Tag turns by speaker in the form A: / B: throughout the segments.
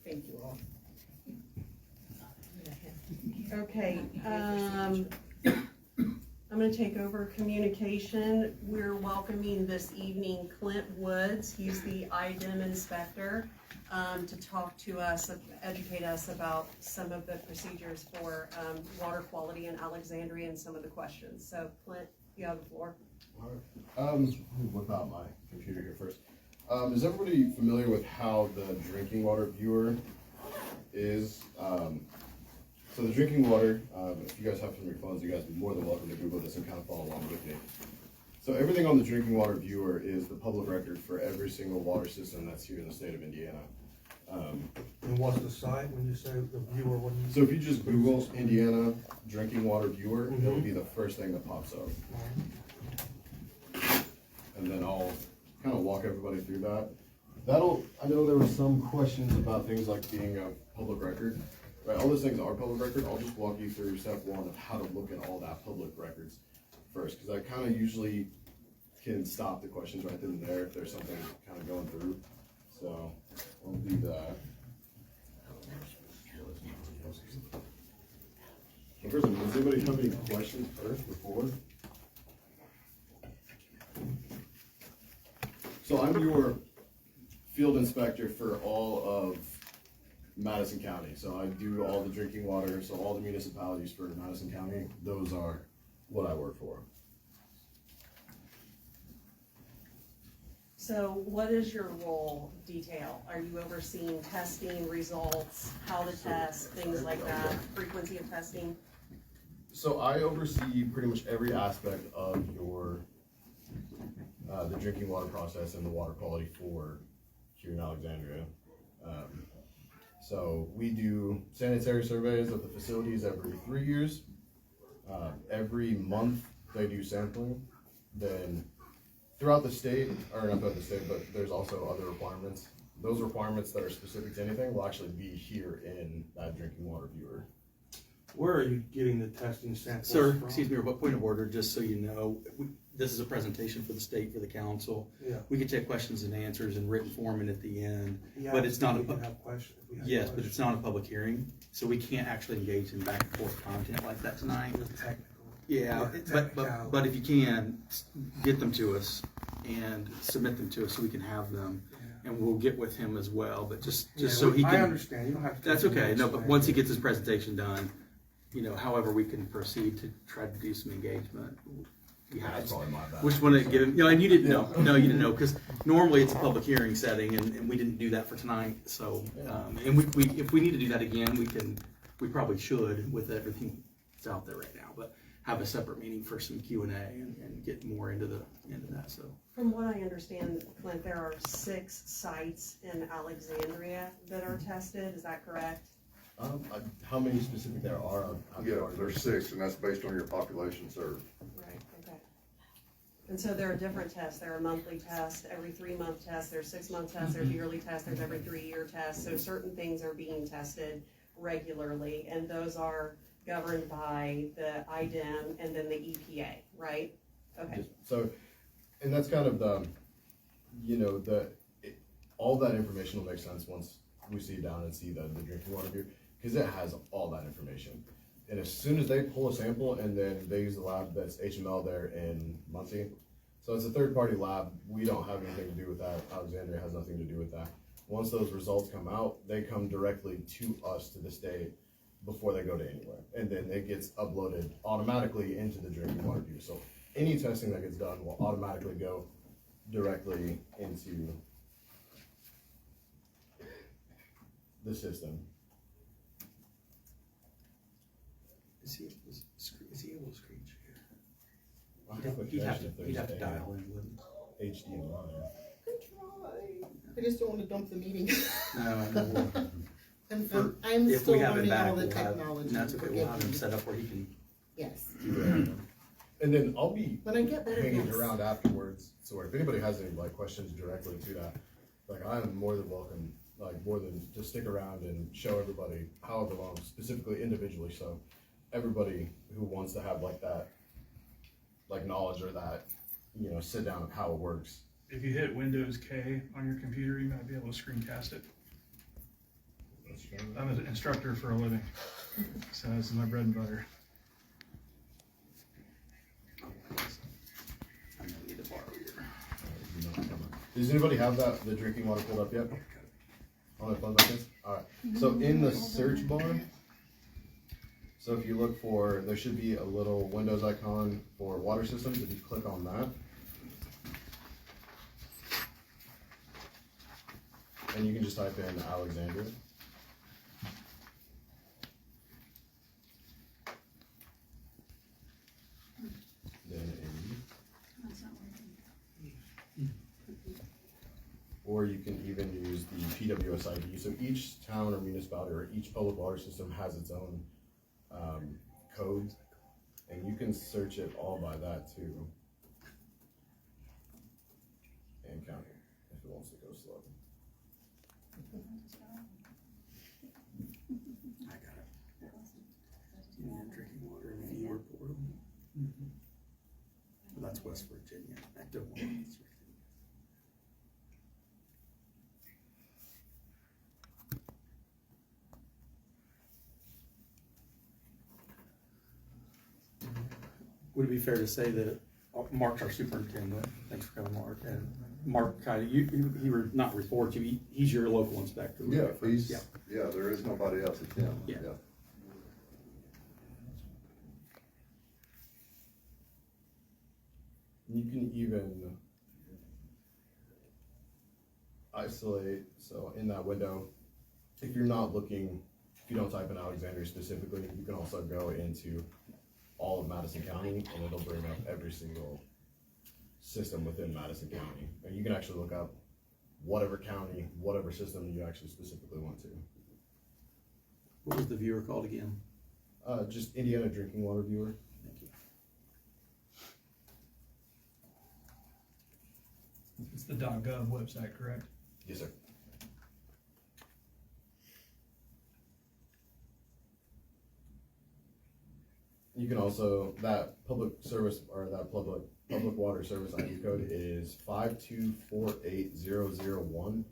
A: Thank you all.
B: Okay, I'm going to take over communication. We're welcoming this evening Clint Woods. He's the IDEM inspector to talk to us, educate us about some of the procedures for water quality in Alexandria and some of the questions. So Clint, you have the floor.
C: All right. Whip out my computer here first. Is everybody familiar with how the drinking water viewer is? So the drinking water, if you guys have it on your phones, you guys are more than welcome to Google this and kind of follow along with me. So everything on the drinking water viewer is the public record for every single water system that's here in the state of Indiana.
D: And what's the site when you say the viewer? What do you
C: So if you just Google Indiana drinking water viewer, it'll be the first thing that pops up. And then I'll kind of walk everybody through that. I know there were some questions about things like being a public record. Right, all those things are public record. I'll just walk you through step one of how to look at all that public records first, because I kind of usually can stop the questions right then and there if there's something kind of going through. So I'll do that. So first, does anybody have any questions first before? So I'm your field inspector for all of Madison County. So I do all the drinking water, so all the municipalities for Madison County, those are what I work for.
B: So what is your role detail? Are you overseeing testing, results, how to test, things like that, frequency of testing?
C: So I oversee pretty much every aspect of your the drinking water process and the water quality for here in Alexandria. So we do sanitary surveys of the facilities every 3 years. Every month they do sampling. Then throughout the state, or not throughout the state, but there's also other requirements. Those requirements that are specific to anything will actually be here in that drinking water viewer.
D: Where are you getting the testing samples
E: Sir,
D: from?
E: excuse me, what point of order, just so you know, this is a presentation for the state, for the council.
D: Yeah.
E: We can take questions and answers in written form and at the end,
D: Yeah,
E: but it's not
D: we can
E: a,
D: have questions. We have
E: yes, but
D: questions.
E: it's not a public hearing, so we can't actually engage in back and forth content like that tonight.
D: The technical.
E: Yeah, but if you can, get them to us and submit them to us so we can have them, and we'll get with him as well, but just so he can.
D: I understand, you don't have to.
E: That's okay, no, but once he gets his presentation done, you know, however we can proceed to try to do some engagement.
C: That's probably my bad.
E: Which one to give him, you know, and you didn't know, no, you didn't know, because normally it's a public hearing setting, and we didn't do that for tonight, so, and we, if we need to do that again, we probably should with everything that's out there right now, but have a separate meeting for some Q&A and get more into that, so.
B: From what I understand, Clint, there are 6 sites in Alexandria that are tested, is that correct?
C: How many specific there are?
F: Yeah, there's 6, and that's based on your population served.
B: Right, okay. And so there are different tests. There are monthly tests, every 3-month tests, there's 6-month tests, there's yearly tests, there's every 3-year tests. So certain things are being tested regularly, and those are governed by the IDEM and then the EPA, right? Okay.
C: So, and that's kind of the, you know, all that information will make sense once we sit down and see the drinking water view, because it has all that information. And as soon as they pull a sample, and then they use the lab that's HML there in Muncie, so it's a third-party lab. We don't have anything to do with that. Alexandria has nothing to do with that. Once those results come out, they come directly to us, to the state, before they go to anywhere, and then it gets uploaded automatically into the drinking water view. So any testing that gets done will automatically go directly into the system.
E: Is he able to screen share?
C: I have a
E: He'd have
C: question if
E: to
C: there's
E: dial in, wouldn't
C: HDMI.
A: I just don't want to dump the meeting.
E: he? No, I know.
A: I'm
E: If
A: still
E: we have him
A: learning
E: back,
A: all the
E: we'll have,
A: technology.
E: that's okay, we'll have him set up where he can.
A: Yes.
C: And then I'll be
A: When I get better,
C: hanging
A: yes.
C: around afterwards, so if anybody has any like questions directly to that, like I am more than welcome, like more than to stick around and show everybody how it belongs, specifically individually, so everybody who wants to have like that, like knowledge or that, you know, sit down of how it works.
G: If you hit Windows K on your computer, you might be able to screencast it. I'm an instructor for a living, so this is my bread and butter.
E: I'm gonna need to borrow your.
C: Does anybody have the drinking water pulled up yet? On their phone like this? Alright, so in the search bar, so if you look for, there should be a little Windows icon for water systems. If you click on that, and you can just type in Alexandria. Then or you can even use the PWS ID. So each town or municipality or each public water system has its own code, and you can search it all by that too. And count it if it wants to go slow.
E: I got it. Yeah, drinking water and viewer portal. Well, that's West Virginia. I don't want West Virginia. Would it be fair to say that Mark's our superintendent? Thanks for coming, Mark. And Mark, kind of, he would not report you. He's your local inspector.
F: Yeah, there is nobody else at him.
E: Yeah.
C: You can even isolate, so in that window, if you're not looking, if you don't type in Alexandria specifically, you can also go into all of Madison County and it'll bring up every single system within Madison County. And you can actually look up whatever county, whatever system you actually specifically want to.
E: What was the viewer called again?
C: Just Indiana Drinking Water Viewer.
E: Thank you.
G: It's the .gov website, correct?
C: Yes, sir. You can also, that public service or that public water service ID code is 5248001.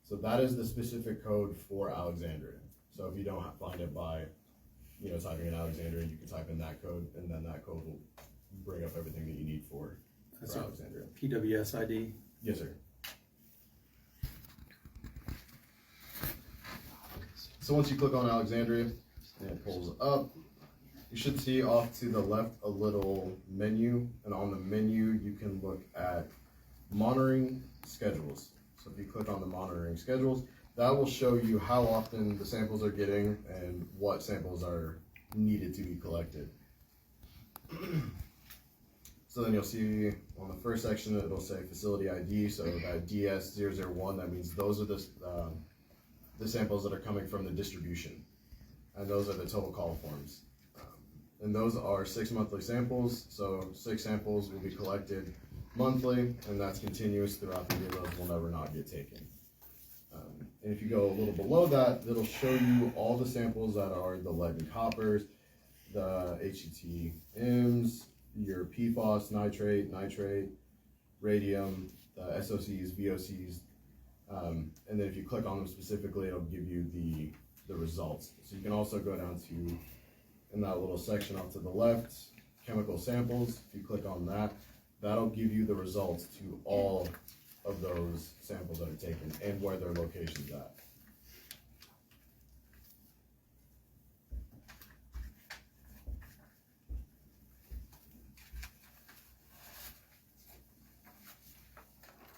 C: So that is the specific code for Alexandria. So if you don't find it by, typing in Alexandria, you can type in that code, and then that code will bring up everything that you need for Alexandria.
E: PWS ID.
C: Yes, sir. So once you click on Alexandria and it pulls up, you should see off to the left a little menu, and on the menu you can look at monitoring schedules. So if you click on the monitoring schedules, that will show you how often the samples are getting and what samples are needed to be collected. So then you'll see on the first section it'll say facility ID, so that DS001, that means those are the samples that are coming from the distribution, and those are the total call forms. And those are 6 monthly samples, so 6 samples will be collected monthly, and that's continuous throughout the year. Those will never not get taken. And if you go a little below that, it'll show you all the samples that are the lead and coppers, the HETMs, your PFOS, nitrate, radium, the SOCs, VOCs, and then if you click on them specifically, it'll give you the results. So you can also go down to, in that little section off to the left, chemical samples. If you click on that, that'll give you the results to all of those samples that are taken and where their location's at.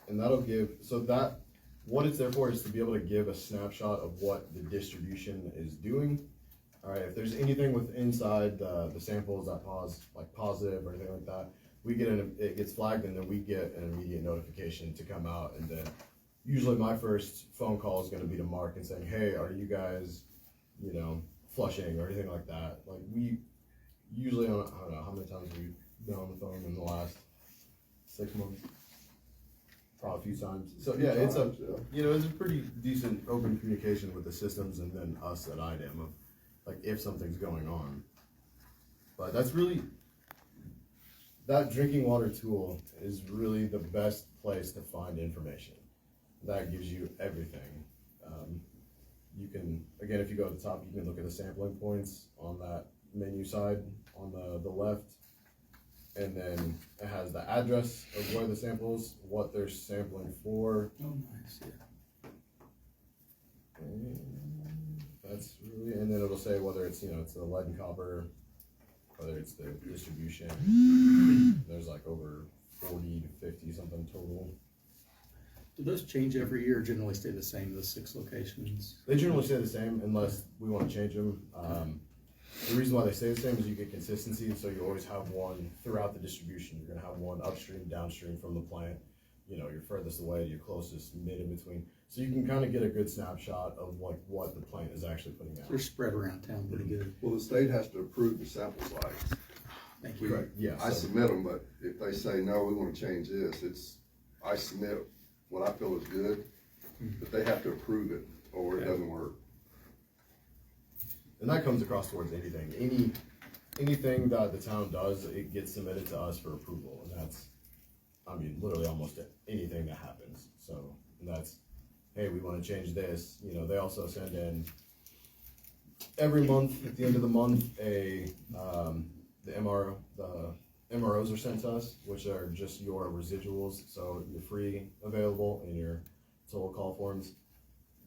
C: And that'll give, so that, what it's there for is to be able to give a snapshot of what the distribution is doing. All right, if there's anything with inside the samples that like positive or anything like that, we get it gets flagged, and then we get an immediate notification to come out. And then usually my first phone call is going to be to Mark and saying, hey, are you guys, flushing or anything like that? Like we usually, I don't know how many times we've been on the phone in the last 6 months. Probably a few times. So yeah, it's a pretty decent open communication with the systems and then us at IDEM of like if something's going on. But that's really, that drinking water tool is really the best place to find information. That gives you everything. you can, again, if you go to the top, you can look at the sampling points on that menu side on the left. And then it has the address of where the samples, what they're sampling for.
E: Oh, nice, yeah.
C: And that's really, and then it'll say whether it's, it's the lead and copper, whether it's the distribution. There's like over 40 to 50 something total.
E: Do those change every year or generally stay the same, the 6 locations?
C: They generally stay the same unless we want to change them. The reason why they stay the same is you get consistency, so you always have one throughout the distribution. You're gonna have one upstream, downstream from the plant. Your furthest away, your closest, mid in between. So you can kind of get a good snapshot of like what the plant is actually putting out.
E: They're spread around town pretty good.
F: Well, the state has to approve the sample size.
E: Thank you.
F: Correct.
C: Yeah,
F: I
C: so-
F: submit them, but if they say, no, we wanna change this, I submit what I feel is good, but they have to approve it, or it doesn't work.
C: And that comes across towards anything. Anything that the town does, it gets submitted to us for approval, and that's, literally almost anything that happens. So, and that's, hey, we wanna change this, they also send in every month, at the end of the month, the MROs are sent to us, which are just your residuals, so your free, available, and your total call forms.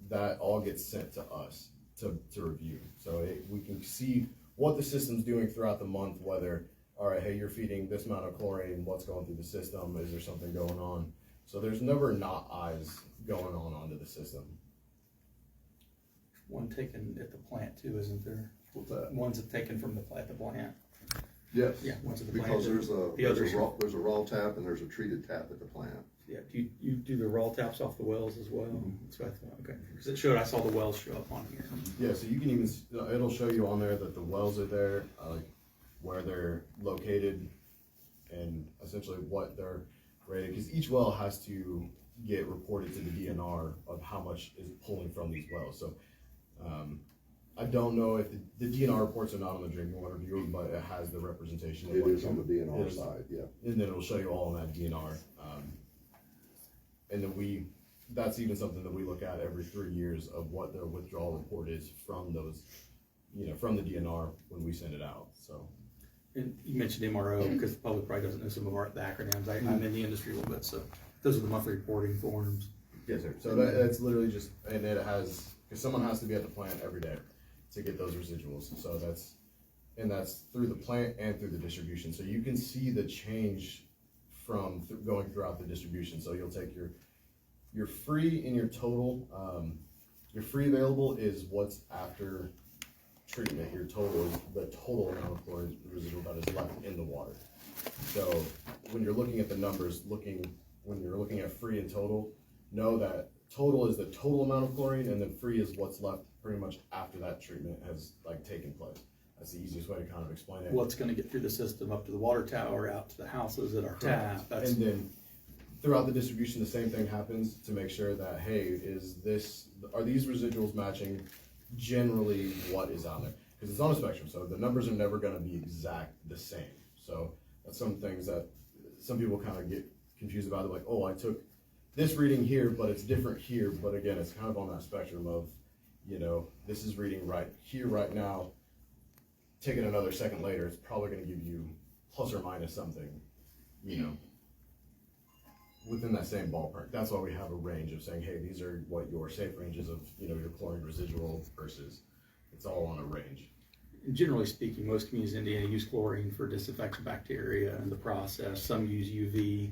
C: That all gets sent to us to review. So we can see what the system's doing throughout the month, whether, all right, hey, you're feeding this amount of chlorine, what's going through the system, is there something going on? So there's never not eyes going on onto the system.
E: One taken at the plant too, isn't there?
F: What's that?
E: One's taken from at the plant.
F: Yes.
E: Yeah, one's at the plant.
F: Because
E: The
F: there's
E: others-
F: a raw tap and there's a treated tap at the plant.
E: Yeah, do you do the raw taps off the wells as well?
F: Mm-hmm.
E: That's what I thought, okay. Because I saw the wells show up on here.
C: Yeah, so you can even, it'll show you on there that the wells are there, like where they're located and essentially what they're rated, because each well has to get reported to the DNR of how much is pulling from these wells. So, I don't know if the DNR reports are not on the drinking water viewer, but it has the representation of
F: It
C: what
F: is on the DNR
C: is.
F: side, yeah.
C: And then it'll show you all on that DNR. And then that's even something that we look at every 3 years of what their withdrawal report is from those, from the DNR when we send it out, so.
E: And you mentioned MRO, because the public probably doesn't know some of the acronyms. I'm in the industry a little bit, so those are the monthly reporting forms.
C: Yes, sir. So that's literally just, and it has, because someone has to be at the plant every day to get those residuals, so that's through the plant and through the distribution, so you can see the change from going throughout the distribution. So you'll take your free and your total, your free available is what's after treatment. Your total is the total amount of chlorine residual that is left in the water. So when you're looking at the numbers, when you're looking at free and total, know that total is the total amount of chlorine, and then free is what's left pretty much after that treatment has taken place. That's the easiest way to kind of explain it.
E: What's gonna get through the system up to the water tower, out to the houses at our tap. That's,
C: And then throughout the distribution, the same thing happens to make sure that, hey, are these residuals matching generally what is on there? Because it's on a spectrum, so the numbers are never gonna be exact the same. So that's some things that some people kind of get confused about. They're like, oh, I took this reading here, but it's different here. But again, it's kind of on that spectrum of, this is reading right here, right now. Take it another second later, it's probably gonna give you plus or minus something, within that same ballpark. That's why we have a range of saying, hey, these are what your safe ranges of, your chlorine residual versus, it's all on a range.
E: and generally speaking, most communities in Indiana use chlorine for disinfecting bacteria in the process. Some use UV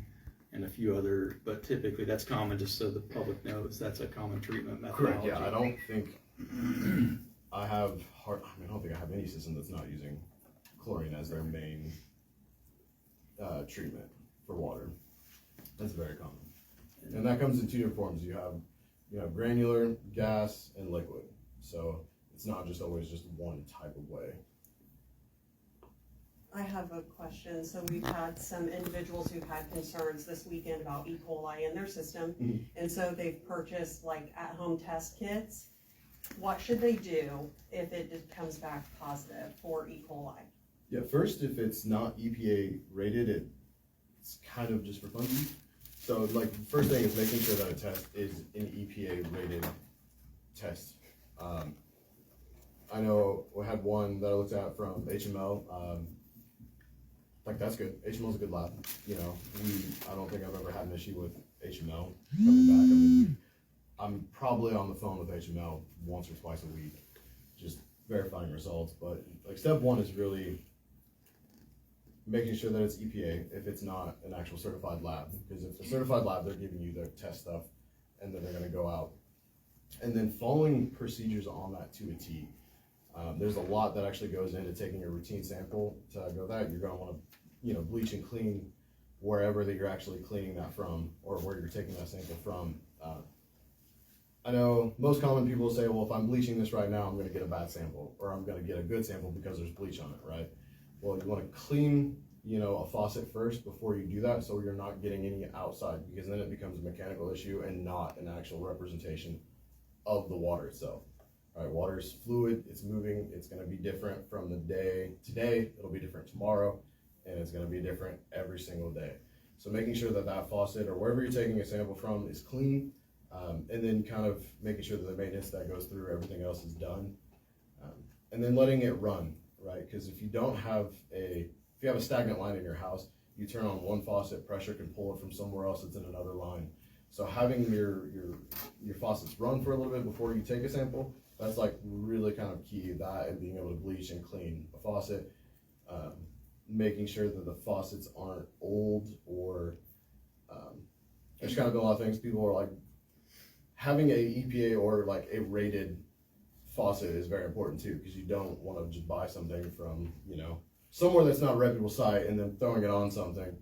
E: and a few other, but typically that's common, just so the public knows that's a common treatment methodology.
C: Correct, yeah, I don't think I don't think I have any system that's not using chlorine as their main treatment for water. That's very common. And that comes in 2 different forms. You have granular, gas, and liquid. So it's not just always just one type of way.
B: I have a question. So we've had some individuals who've had concerns this weekend about E. coli in their system.
C: Mm-hmm.
B: And so they've purchased at-home test kits. What should they do if it comes back positive for E. coli?
C: Yeah, first, if it's not EPA rated, it's kind of just for fun. So first thing is making sure that a test is an EPA rated test. I know we had one that I looked at from HML. Like that's good. HML's a good lab. You know, I don't think I've ever had an issue with HML coming back. I mean, I'm probably on the phone with HML once or twice a week, just verifying results. But like step one is really making sure that it's EPA if it's not an actual certified lab. Because if it's a certified lab, they're giving you their test stuff, and then they're going to go out. And then following procedures on that to a T. There's a lot that actually goes into taking a routine sample to go that. You're going to want to, you know, bleach and clean wherever that you're actually cleaning that from, or where you're taking that sample from. I know most common people say, well, if I'm bleaching this right now, I'm going to get a bad sample, or I'm going to get a good sample because there's bleach on it, right? Well, you want to clean, you know, a faucet first before you do that, so you're not getting any outside, because then it becomes a mechanical issue and not an actual representation of the water itself. All right, water is fluid, it's moving, it's going to be different from the day today, it'll be different tomorrow, and it's going to be different every single day. So making sure that that faucet or wherever you're taking a sample from is clean, and then kind of making sure that the maintenance that goes through everything else is done, and then letting it run, right? Because if you have a stagnant line in your house, you turn on one faucet, pressure can pull it from somewhere else that's in another line. So having your faucets run for a little bit before you take a sample, that's like really kind of key. That and being able to bleach and clean a faucet, making sure that the faucets aren't old or there's kind of been a lot of things. People are like, having a EPA or like a rated faucet is very important too, because you don't want to just buy something from, you know, somewhere that's not a reputable site and then throwing it on something.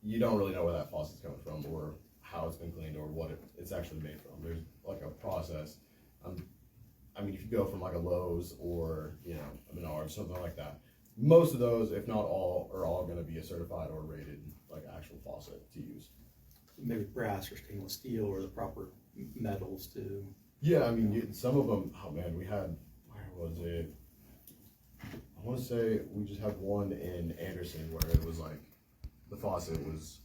C: You don't really know where that faucet's coming from or how it's been cleaned or what it's actually made from. There's like a process. I mean, if you go from like a Lowe's or, you know, a Menards, something like that, most of those, if not all, are all going to be a certified or rated like actual faucet to use.
E: Maybe brass or stainless steel or the proper metals too.
C: Yeah, I mean, some of them, oh man, we had, where was it? I want to say we just had one in Anderson where it was like, the faucet was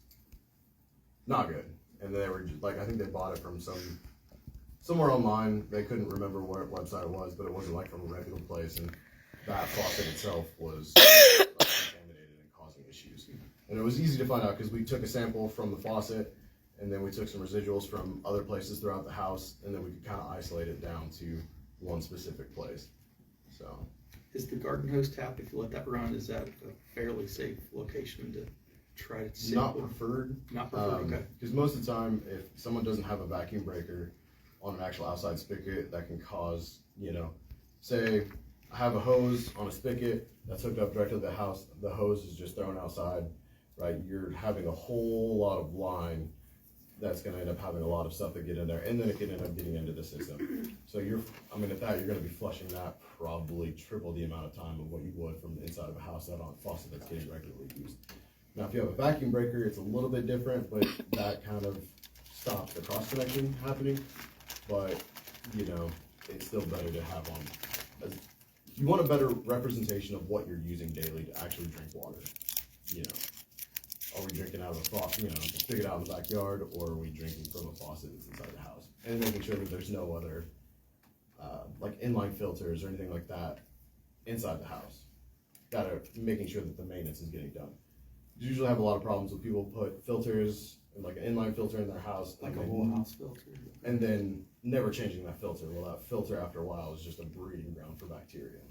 C: not good. And they were just, like, I think they bought it from somewhere online. They couldn't remember what website it was, but it wasn't like from a reputable place. And that faucet itself was like, contaminated and causing issues. And it was easy to find out because we took a sample from the faucet, and then we took some residuals from other places throughout the house, and then we could kind of isolate it down to one specific place. So,
E: Is the garden hose tap, if you let that run, is that a fairly safe location to try to sample?
C: not preferred.
E: Not preferred, okay.
C: Because most of the time, if someone doesn't have a vacuum breaker on an actual outside spigot, that can cause, you know, say I have a hose on a spigot that's hooked up directly to the house, the hose is just thrown outside, right? You're having a whole lot of line that's going to end up having a lot of stuff that get in there, and then it can end up getting into the system. So at that, you're going to be flushing that probably triple the amount of time of what you would from the inside of a house that on a faucet that's getting regularly used. Now, if you have a vacuum breaker, it's a little bit different, but that kind of stops the cross connection happening. But, you know, it's still better to have on. You want a better representation of what you're using daily to actually drink water, you know. Are we drinking out of a faucet, you know, spigot out in the backyard, or are we drinking from a faucet that's inside the house? And making sure that there's no other, like inline filters or anything like that inside the house. Making sure that the maintenance is getting done. You usually have a lot of problems with people put filters, like an inline filter in their house.
E: Like a whole house filter.
C: And then never changing that filter. Well, that filter after a while is just a breeding ground for bacteria.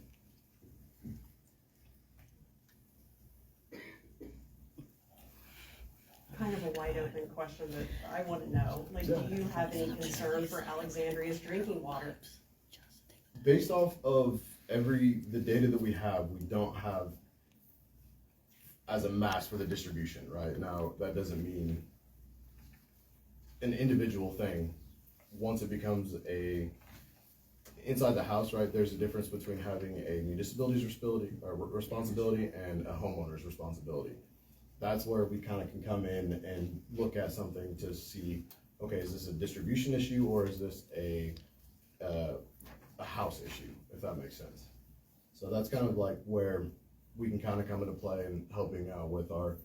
B: Kind of a wide open question, but I want to know, like, do you have any concern for Alexandria's drinking water?
C: Based off of the data that we have, we don't have as a mass for the distribution, right? Now, that doesn't mean an individual thing. Once it becomes inside the house, right, there's a difference between having a municipality's responsibility and a homeowner's responsibility. That's where we kind of can come in and look at something to see, okay, is this a distribution issue or is this a house issue, if that makes sense. So that's kind of like where we can kind of come into play and helping out with our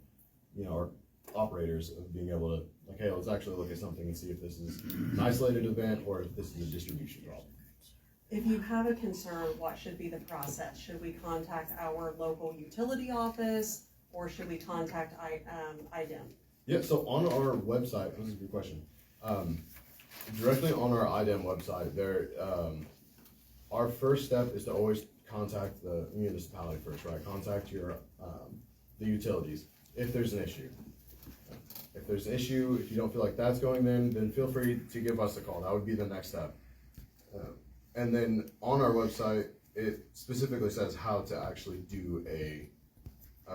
C: operators of being able to, like, hey, let's actually look at something and see if this is an isolated event or if this is a distribution problem.
B: If you have a concern, what should be the process? Should we contact our local utility office, or should we contact IDEM?
C: Yeah, so on our website, this is a good question. Directly on our IDEM website, there, our first step is to always contact the municipality first, right? Contact your, the utilities if there's an issue. If there's an issue, if you don't feel like that's going, then feel free to give us a call. That would be the next step. And then on our website, it specifically says how to actually do a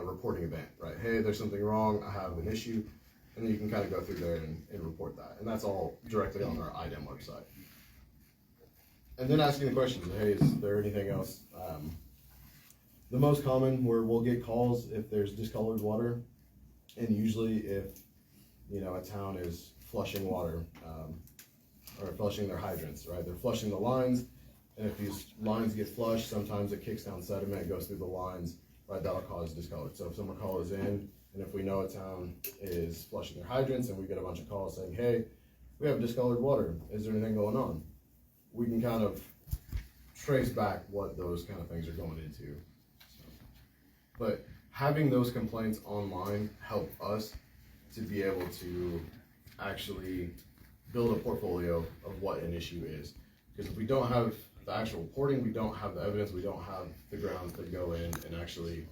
C: reporting event, right? Hey, there's something wrong, I have an issue, and then you can kind of go through there and report that. And that's all directly on our IDEM website. And then asking the questions, hey, is there anything else? The most common where we'll get calls if there's discolored water, and usually if, you know, a town is flushing water, or flushing their hydrants, right? They're flushing the lines, and if these lines get flushed, sometimes it kicks down sediment, it goes through the lines, right? That'll cause discolored. So if someone calls in, and if we know a town is flushing their hydrants, and we get a bunch of calls saying, hey, we have discolored water, is there anything going on? We can kind of trace back what those kind of things are going into. So, but having those complaints online help us to be able to actually build a portfolio of what an issue is. Because if we don't have the actual reporting, we don't have the evidence, we don't have the grounds to go in and actually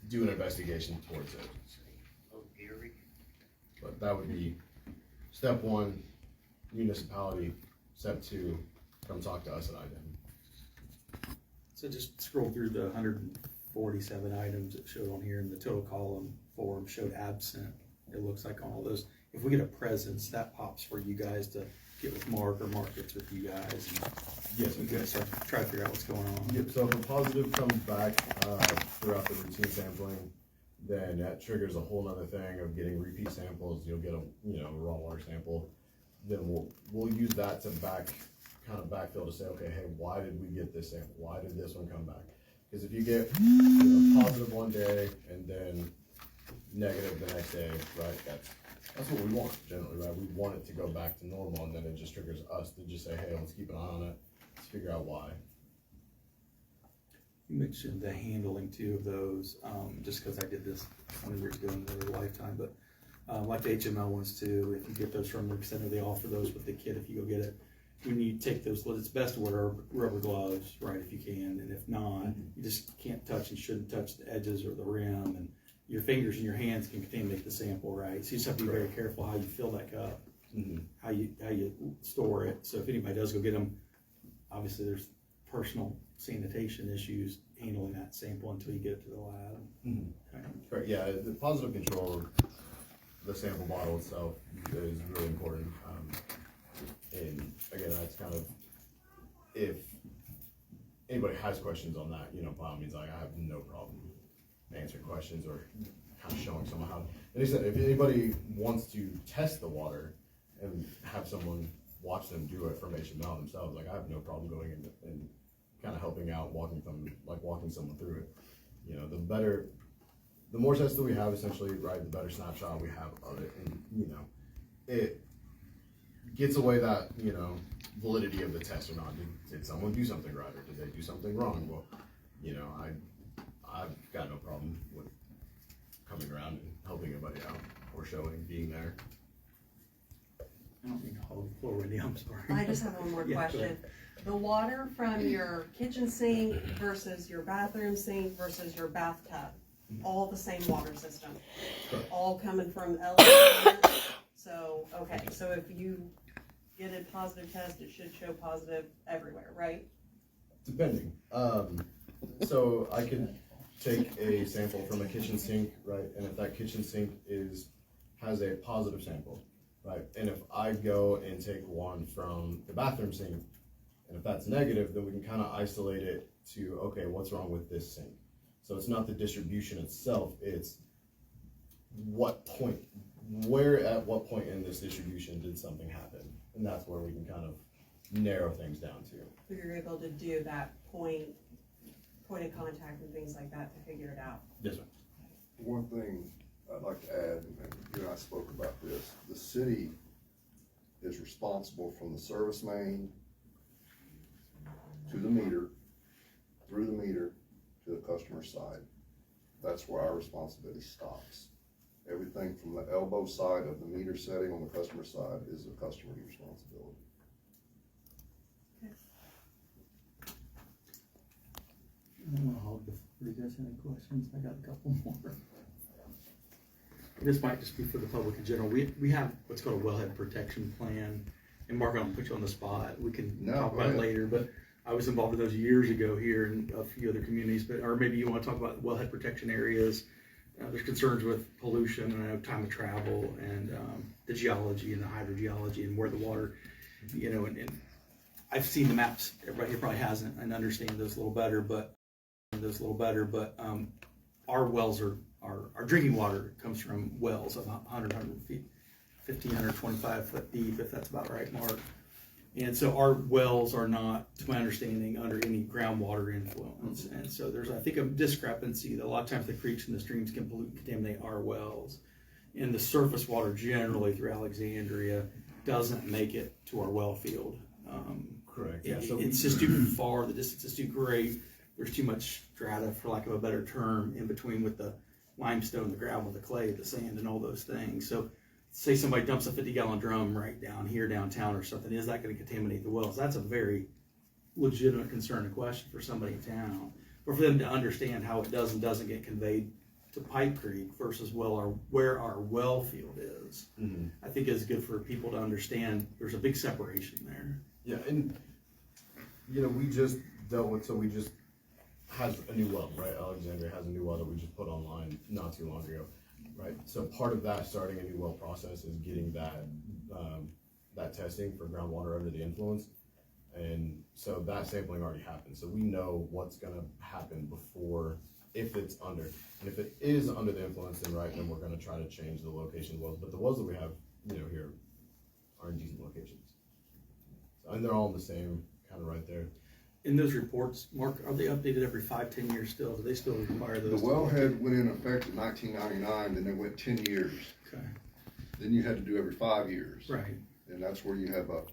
C: do an investigation towards it. But that would be step one, municipality. Step two, come talk to us at IDEM.
E: So just scroll through the 147 items that showed on here, and the total column for them showed absent. It looks like on all those. If we get a presence, that pops for you guys to get with Mark, or Mark gets with you guys. And
C: Yes,
E: you guys start to try to figure out what's going on.
C: Yep, so if a positive comes back throughout the routine sampling, then that triggers a whole nother thing of getting repeat samples. You'll get a raw water sample. Then we'll use that to backfill to say, okay, hey, why did we get this sample? Why did this one come back? Because if you get positive one day and then negative the next day, right? That's what we want generally, right? We want it to go back to normal, and then it just triggers us to just say, hey, let's keep an eye on it. Let's figure out why.
E: You mentioned the handling too of those, just because I did this 20 years ago in another lifetime, but like the HML ones too, if you get those from the center, they offer those with the kit if you go get it. When you take those, it's best to wear rubber gloves, right, if you can, and if not, you just can't touch and shouldn't touch the edges or the rim, and your fingers and your hands can contaminate the sample, right? So you just have to be very careful how you fill that cup, how you store it. So if anybody does go get them, obviously there's personal sanitation issues handling that sample until you get it to the lab. Okay.
C: Correct. Yeah, the positive control of the sample bottle itself is really important. And again, that's kind of, if anybody has questions on that, by all means, I have no problem answering questions or kind of showing someone how. And he said, if anybody wants to test the water and have someone watch them do it from HML themselves, like I have no problem going in and kind of helping out, walking someone through it. The more tests that we have, essentially, right, the better snapshot we have of it, and it gets away that validity of the test or not. Did someone do something right, or did they do something wrong? Well, I've got no problem with coming around and helping anybody out or being there.
E: I don't mean to hold the floor with you, I'm sorry.
B: I just have one more
E: Yeah, go
B: question.
E: ahead.
B: The water from your kitchen sink versus your bathroom sink versus your bathtub, all the same water system, all coming from LA. So, okay, so if you get a positive test, it should show positive everywhere, right?
C: Depending. So I could take a sample from a kitchen sink, right? And if that kitchen sink has a positive sample, right? And if I go and take one from the bathroom sink, and if that's negative, then we can kind of isolate it to, okay, what's wrong with this sink? So it's not the distribution itself, it's where at what point in this distribution did something happen? And that's where we can kind of narrow things down to.
B: So you're able to do that point of contact and things like that to figure it out.
C: Yes, ma'am.
F: One thing I'd like to add, and you and I spoke about this, the city is responsible from the service main to to the meter, through the meter to the customer side. That's where our responsibility stops. Everything from the elbow side of the meter setting on the customer side is the customer's responsibility.
E: I don't want to hog the floor. Do you guys have any questions? I got a couple more. This might just be for the public in general. We have what's called a wellhead protection plan. And Mark, I don't put you on the spot. We can talk about it later, but I was involved in those years ago here in a few other communities, but, or maybe you want to talk about wellhead protection areas. There's concerns with pollution and time of travel and the geology and the hydrogeology and where the water, you know, and I've seen the maps. Everybody here probably hasn't and understand those a little better, but our wells are, our drinking water comes from wells of 100 feet, 1,525 foot deep, if that's about right, Mark. And so our wells are not, to my understanding, under any groundwater influence. And so there's, I think, a discrepancy that a lot of times the creeks and the streams can pollute and contaminate our wells. And the surface water generally through Alexandria doesn't make it to our well field.
C: Correct. Yeah. So
E: it's just too far, the distance is too great. There's too much strata, for lack of a better term, in between with the limestone, the gravel, the clay, the sand, and all those things. So say somebody dumps a 50-gallon drum right down here downtown or something, is that going to contaminate the wells? That's a very legitimate concern and question for somebody in town. Or for them to understand how it does and doesn't get conveyed to Pipe Creek versus where our well field is. Mm-hmm. I think it's good for people to understand there's a big separation there.
C: Yeah, and you know, we just dealt with, so we just has a new well, right? Alexandria has a new well that we just put online not too long ago. Right, so part of that starting a new well process is getting that that testing for groundwater under the influence, and so that sampling already happened. So we know what's going to happen before, if it's under, and if it is under the influence, then right, then we're going to try to change the location of the wells. But the wells that we have, you know, here are in decent locations, so, and they're all the same, kind of right there.
E: In those reports, Mark, are they updated every 5-10 years still? Do they still require those?
F: The wellhead went in effect in 1999, then they went 10 years.
E: Okay.
F: Then you had to do every 5 years.
E: Right.
F: And that's where you have a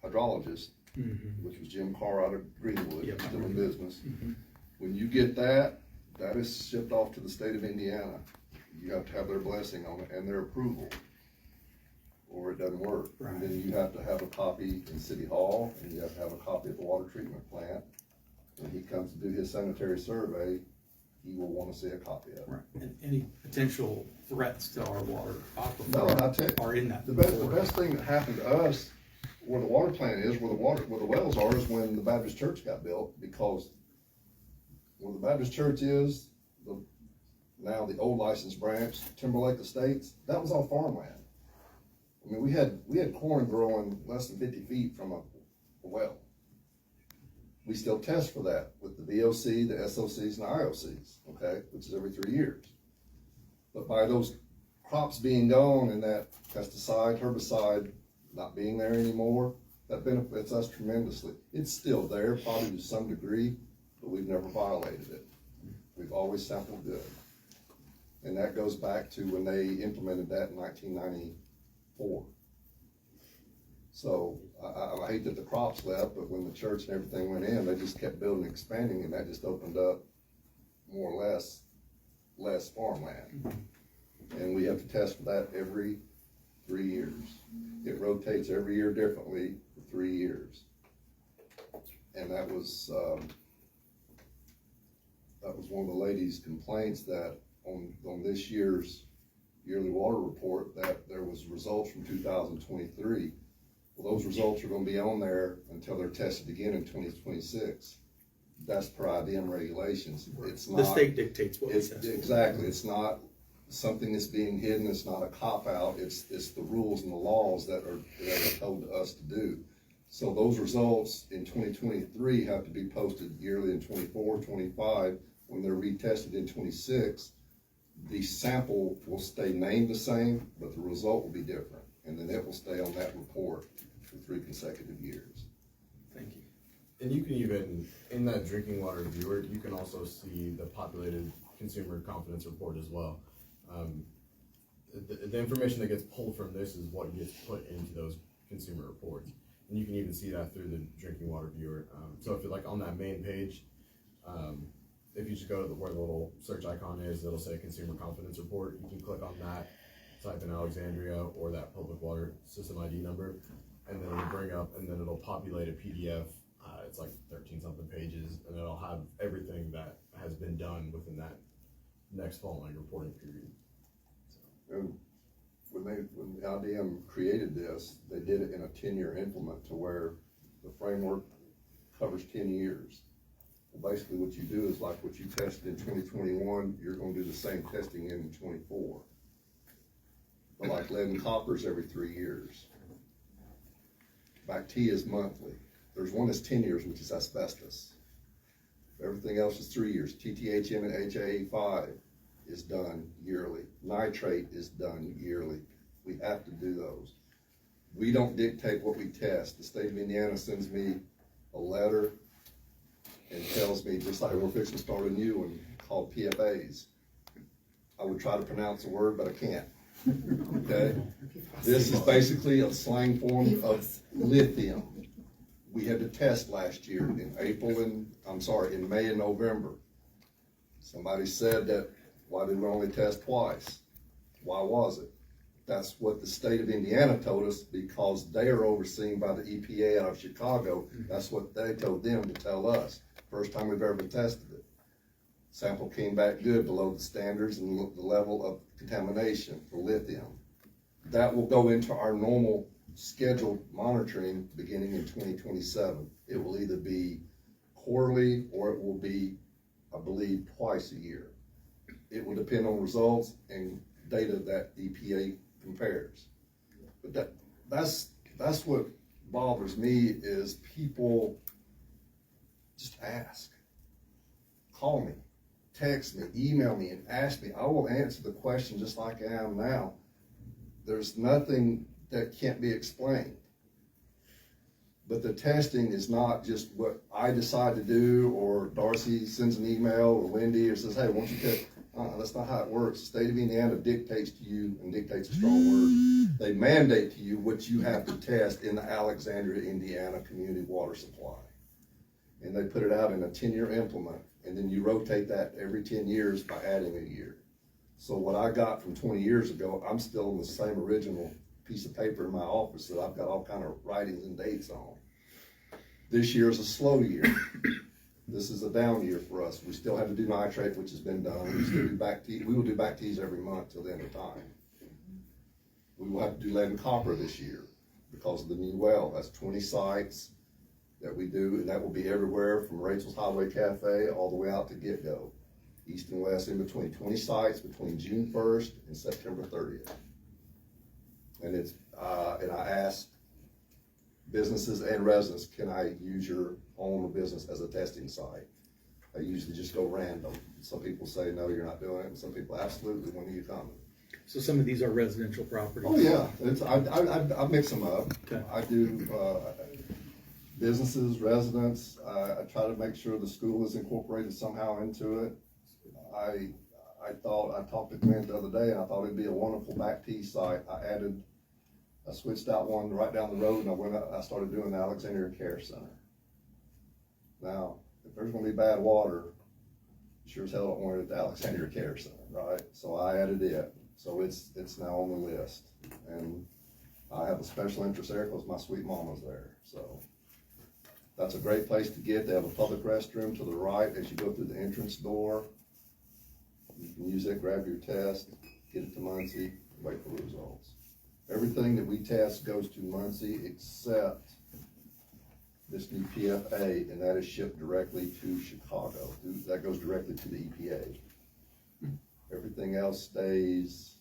F: hydrologist, which was Jim Carr out of Greenwood, still in business. When you get that, that is shipped off to the state of Indiana. You have to have their blessing on it and their approval, or it doesn't work. Right. And then you have to have a copy in City Hall, and you have to have a copy at the water treatment plant. When he comes to do his sanitary survey, he will want to see a copy of it.
E: Right. And any potential threats to our water
F: No, and I tell you,
E: are in that.
F: The best thing that happened to us, where the water plant is, where the wells are, is when the Baptist church got built, because where the Baptist church is, now the old licensed branch, Timberlake Estates, that was all farmland. I mean, we had corn growing less than 50 feet from a well. We still test for that with the VOC, the SOCs, and the IOCs, okay, which is every 3 years. But by those crops being gone and that pesticide, herbicide not being there anymore, that benefits us tremendously. It's still there, probably to some degree, but we've never violated it. We've always sampled good. And that goes back to when they implemented that in 1994. So I hate that the crops left, but when the church and everything went in, they just kept building and expanding, and that just opened up more or less farmland. And we have to test for that every 3 years. It rotates every year differently for 3 years. And that was one of the ladies' complaints, that on this year's yearly water report, that there was results from 2023. Well, those results are going to be on there until they're tested again in 2026. That's per IDM regulations. It's not,
E: the state dictates what we test.
F: Exactly. It's not something that's being hidden. It's not a cop-out. It's the rules and the laws that are told to us to do. So those results in 2023 have to be posted yearly in 24, 25. When they're retested in 26, the sample will stay named the same, but the result will be different. And then it will stay on that report for 3 consecutive years.
E: Thank you.
C: And you can even, in that drinking water viewer, you can also see the populated consumer confidence report as well. The information that gets pulled from this is what gets put into those consumer reports. And you can even see that through the drinking water viewer. So if you're like on that main page, if you just go to where the little search icon is, it'll say Consumer Confidence Report. You can click on that, type in Alexandria or that public water system ID number, and then it'll bring up, and then it'll populate a PDF. It's like 13 something pages, and it'll have everything that has been done within that next following reporting period.
F: And when LDM created this, they did it in a 10-year implement to where the framework covers 10 years. Well, basically what you do is like what you tested in 2021, you're gonna do the same testing in 24. But like lead and copper's every 3 years. Back-T is monthly. There's one that's 10 years, which is asbestos. Everything else is 3 years. TTHM and HAA5 is done yearly. Nitrate is done yearly. We have to do those. We don't dictate what we test. The state of Indiana sends me a letter and tells me, just like we're fixing to start a new one called PFAs. I would try to pronounce the word, but I can't. Okay? This is basically a slang form of lithium. We had to test last year in May and November. Somebody said that, why did we only test twice? Why was it? That's what the state of Indiana told us, because they are overseen by the EPA out of Chicago. That's what they told them to tell us. First time we've ever tested it. Sample came back good, below the standards and the level of contamination for lithium. That will go into our normal scheduled monitoring beginning in 2027. It will either be quarterly or it will be, I believe, twice a year. It will depend on results and data that EPA compares. But that's what bothers me, is people just ask. Call me, text me, email me, and ask me. I will answer the question just like I am now. There's nothing that can't be explained. But the testing is not just what I decide to do, or Darcy sends an email, or Wendy, or says, hey, won't you test? That's not how it works. The state of Indiana dictates to you, and dictates a strong word. They mandate to you what you have to test in the Alexandria, Indiana community water supply. And they put it out in a 10-year implement, and then you rotate that every 10 years by adding a year. So what I got from 20 years ago, I'm still in the same original piece of paper in my office that I've got all kind of writings and dates on. This year is a slow year. This is a down year for us. We still have to do nitrate, which has been done. We still do back-T. We will do back-Ts every month till the end of time. We will have to do lead and copper this year because of the new well. That's 20 sites that we do, and that will be everywhere from Rachel's Highway Cafe all the way out to Get-Go. East and west in between, 20 sites between June 1st and September 30th. And and I asked businesses and residents, can I use your home or business as a testing site? I usually just go random. Some people say, no, you're not doing it. And some people, absolutely, when are you coming?
E: So some of these are residential properties.
F: Oh yeah, I mix them up.
E: Okay.
F: I do businesses, residents. I try to make sure the school is incorporated somehow into it. I talked to Clint the other day, and I thought it'd be a wonderful back-T site. I switched out one right down the road, and I started doing the Alexandria Care Center. Now, if there's gonna be bad water, you sure as hell don't want it at the Alexandria Care Center, right? So I added it. So it's now on the list. And I have a special interest there because my sweet mama's there. So that's a great place to get. They have a public restroom to the right as you go through the entrance door. You can use it, grab your test, get it to Muncie, wait for the results. Everything that we test goes to Muncie except this new PFA, and that is shipped directly to Chicago. That goes directly to the EPA. Everything else stays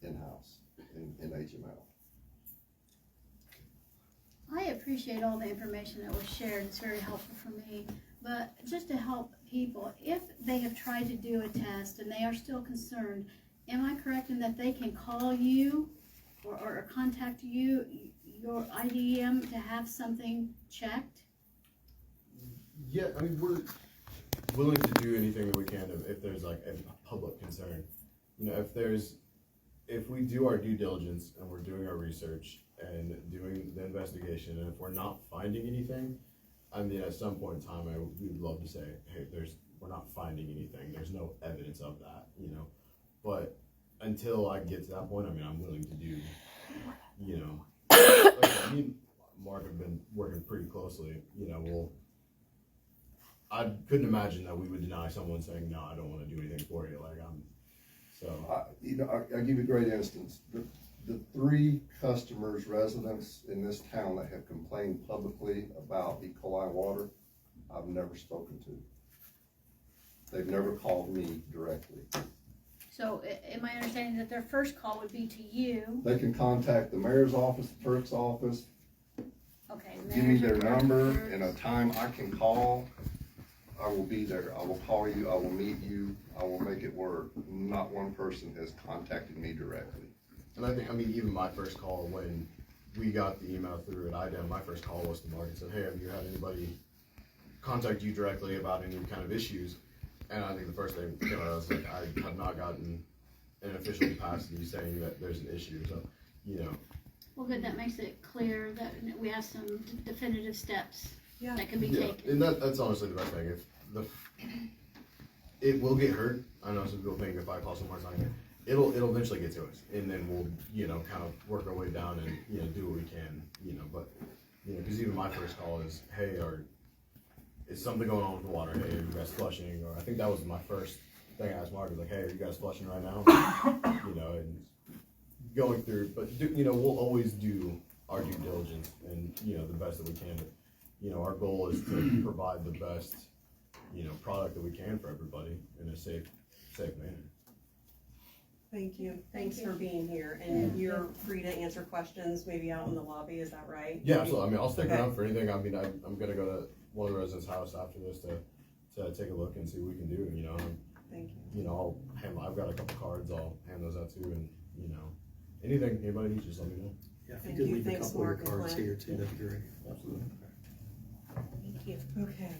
F: in-house in HML.
H: I appreciate all the information that was shared. It's very helpful for me. But just to help people, if they have tried to do a test and they are still concerned, am I correct in that they can call you or contact you, your IDEM, to have something checked?
C: Yeah, I mean, we're willing to do anything that we can if there's like a public concern. You know, if we do our due diligence and we're doing our research and doing the investigation, and if we're not finding anything, I mean, at some point in time, we'd love to say, hey, we're not finding anything, there's no evidence of that, you know? But until I get to that point, I mean, I'm willing to do, you know, like, me and Mark have been working pretty closely, you know, I couldn't imagine that we would deny someone saying, no, I don't wanna do anything for you, like,
F: I'll give you a great instance. The 3 customers, residents in this town that have complained publicly about E. coli water, I've never spoken to. They've never called me directly.
H: So am I understanding that their first call would be to you?
F: They can contact the mayor's office, the clerk's office,
H: Okay.
F: give me their
H: manager,
F: number
H: clerk.
F: and a time I can call. I will be there. I will call you. I will meet you. I will make it work. Not one person has contacted me directly.
C: and I think, I mean, even my first call when we got the email through at IDEM, my first call was to Mark and said, hey, have you had anybody contact you directly about any kind of issues? And I think the first thing came out, I was like, I have not gotten an official capacity saying that there's an issue, so, you know.
H: Well, good, that makes it clear that we have some definitive steps
B: Yeah.
H: that can be
C: Yeah,
H: taken.
C: and that's honestly the best thing. If it will get heard. I know some people think if I call someone it's not gonna, it'll eventually get to us, and then we'll, you know, kind of work our way down and, you know, do what we can, you know. But, you know, because even my first call is, hey, is something going on with the water? Hey, are you guys flushing? Or I think that was my first thing I asked Mark, was like, hey, are you guys flushing right now? You know, and going through, but you know, we'll always do our due diligence and, you know, the best that we can. You know, our goal is to provide the best, you know, product that we can for everybody in a safe manner.
B: Thank you. Thanks for being here. And you're free to answer questions maybe out in the lobby, is that right?
C: Yeah, absolutely. I mean, I'll stick
B: Okay.
C: around for anything. I mean, I'm gonna go to one of the residents' house after this to take a look and see what we can do. You know,
B: Thank you.
C: you know, I've got a couple cards. I'll hand those out too, and you know, anything anybody needs, just let me know.
E: Yeah, if
B: Thank
E: you could
B: you.
E: leave a
B: Thanks,
E: couple of your
B: Mark and
E: cards
B: Glenn.
E: here too, that'd be great.
C: Absolutely.
B: Thank you. Okay.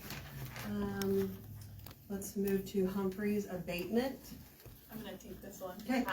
B: Let's move to Humphrey's abatement.
I: I'm gonna take this one.
B: Okay.
I: Hi.